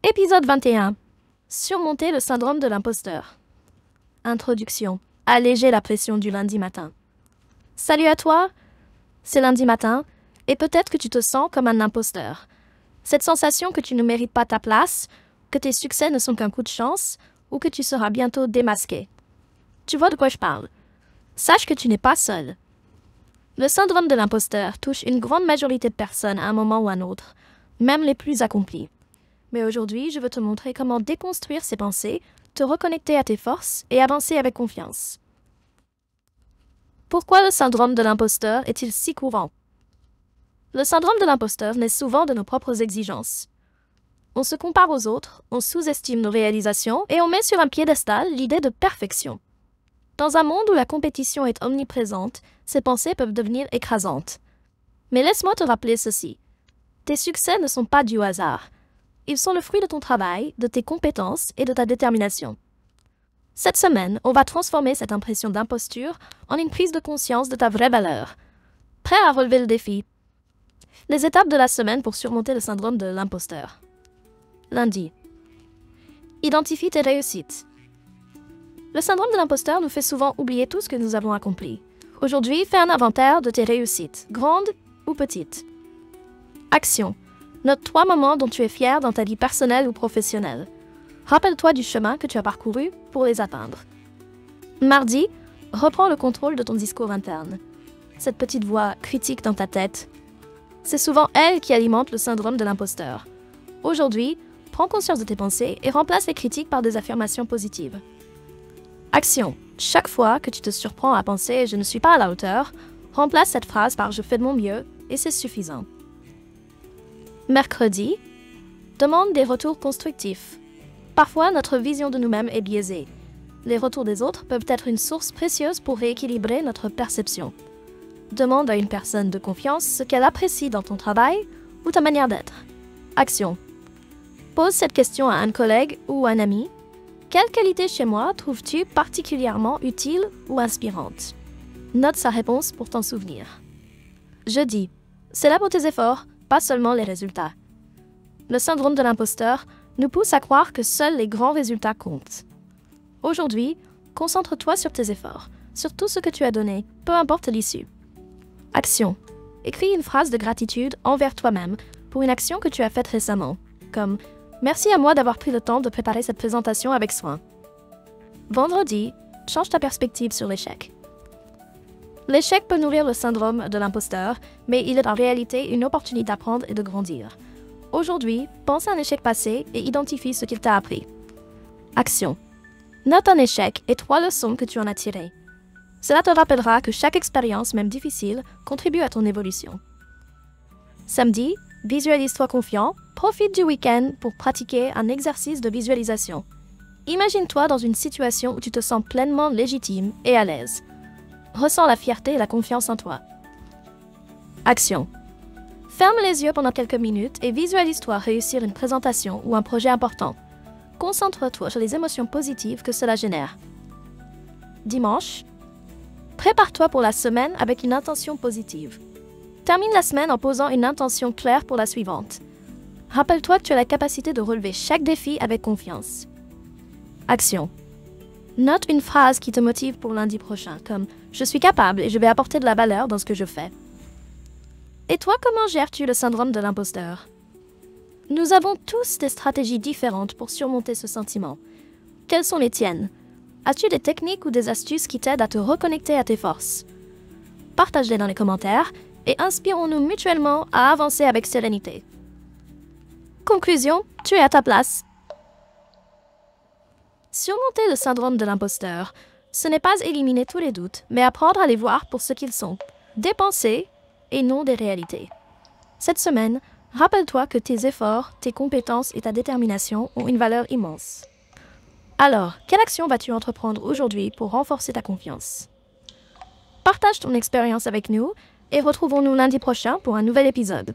Épisode 21. Surmonter le syndrome de l'imposteur. Introduction. Alléger la pression du lundi matin. Salut à toi, c'est lundi matin, et peut-être que tu te sens comme un imposteur. Cette sensation que tu ne mérites pas ta place, que tes succès ne sont qu'un coup de chance, ou que tu seras bientôt démasqué. Tu vois de quoi je parle. Sache que tu n'es pas seul. Le syndrome de l'imposteur touche une grande majorité de personnes à un moment ou à un autre, même les plus accomplis. Mais aujourd'hui, je veux te montrer comment déconstruire ces pensées, te reconnecter à tes forces et avancer avec confiance. Pourquoi le syndrome de l'imposteur est-il si courant? Le syndrome de l'imposteur naît souvent de nos propres exigences. On se compare aux autres, on sous-estime nos réalisations et on met sur un piédestal l'idée de perfection. Dans un monde où la compétition est omniprésente, ces pensées peuvent devenir écrasantes. Mais laisse-moi te rappeler ceci. Tes succès ne sont pas dus au hasard. Ils sont le fruit de ton travail, de tes compétences et de ta détermination. Cette semaine, on va transformer cette impression d'imposture en une prise de conscience de ta vraie valeur. Prêt à relever le défi? Les étapes de la semaine pour surmonter le syndrome de l'imposteur. Lundi. Identifie tes réussites. Le syndrome de l'imposteur nous fait souvent oublier tout ce que nous avons accompli. Aujourd'hui, fais un inventaire de tes réussites, grandes ou petites. Action. Note 3 moments dont tu es fier dans ta vie personnelle ou professionnelle. Rappelle-toi du chemin que tu as parcouru pour les atteindre. Mardi, reprends le contrôle de ton discours interne. Cette petite voix critique dans ta tête, c'est souvent elle qui alimente le syndrome de l'imposteur. Aujourd'hui, prends conscience de tes pensées et remplace les critiques par des affirmations positives. Action. Chaque fois que tu te surprends à penser « je ne suis pas à la hauteur », remplace cette phrase par « je fais de mon mieux » et c'est suffisant. Mercredi, demande des retours constructifs. Parfois, notre vision de nous-mêmes est biaisée. Les retours des autres peuvent être une source précieuse pour rééquilibrer notre perception. Demande à une personne de confiance ce qu'elle apprécie dans ton travail ou ta manière d'être. Action. Pose cette question à un collègue ou un ami. Quelle qualité chez moi trouves-tu particulièrement utile ou inspirante? Note sa réponse pour t'en souvenir. Jeudi. Célèbre tes efforts, pas seulement les résultats. Le syndrome de l'imposteur nous pousse à croire que seuls les grands résultats comptent. Aujourd'hui, concentre-toi sur tes efforts, sur tout ce que tu as donné, peu importe l'issue. Action. Écris une phrase de gratitude envers toi-même pour une action que tu as faite récemment, comme « Merci à moi d'avoir pris le temps de préparer cette présentation avec soin ». Vendredi, change ta perspective sur l'échec. L'échec peut nourrir le syndrome de l'imposteur, mais il est en réalité une opportunité d'apprendre et de grandir. Aujourd'hui, pense à un échec passé et identifie ce qu'il t'a appris. Action. Note un échec et 3 leçons que tu en as tirées. Cela te rappellera que chaque expérience, même difficile, contribue à ton évolution. Samedi, visualise-toi confiant, profite du week-end pour pratiquer un exercice de visualisation. Imagine-toi dans une situation où tu te sens pleinement légitime et à l'aise. Ressens la fierté et la confiance en toi. Action. Ferme les yeux pendant quelques minutes et visualise-toi réussir une présentation ou un projet important. Concentre-toi sur les émotions positives que cela génère. Dimanche, prépare-toi pour la semaine avec une intention positive. Termine la semaine en posant une intention claire pour la suivante. Rappelle-toi que tu as la capacité de relever chaque défi avec confiance. Action. Note une phrase qui te motive pour lundi prochain, comme « Je suis capable et je vais apporter de la valeur dans ce que je fais ». Et toi, comment gères-tu le syndrome de l'imposteur? Nous avons tous des stratégies différentes pour surmonter ce sentiment. Quelles sont les tiennes? As-tu des techniques ou des astuces qui t'aident à te reconnecter à tes forces? Partage-les dans les commentaires et inspirons-nous mutuellement à avancer avec sérénité. Conclusion, tu es à ta place. Surmonter le syndrome de l'imposteur, ce n'est pas éliminer tous les doutes, mais apprendre à les voir pour ce qu'ils sont, des pensées et non des réalités. Cette semaine, rappelle-toi que tes efforts, tes compétences et ta détermination ont une valeur immense. Alors, quelle action vas-tu entreprendre aujourd'hui pour renforcer ta confiance? Partage ton expérience avec nous et retrouvons-nous lundi prochain pour un nouvel épisode.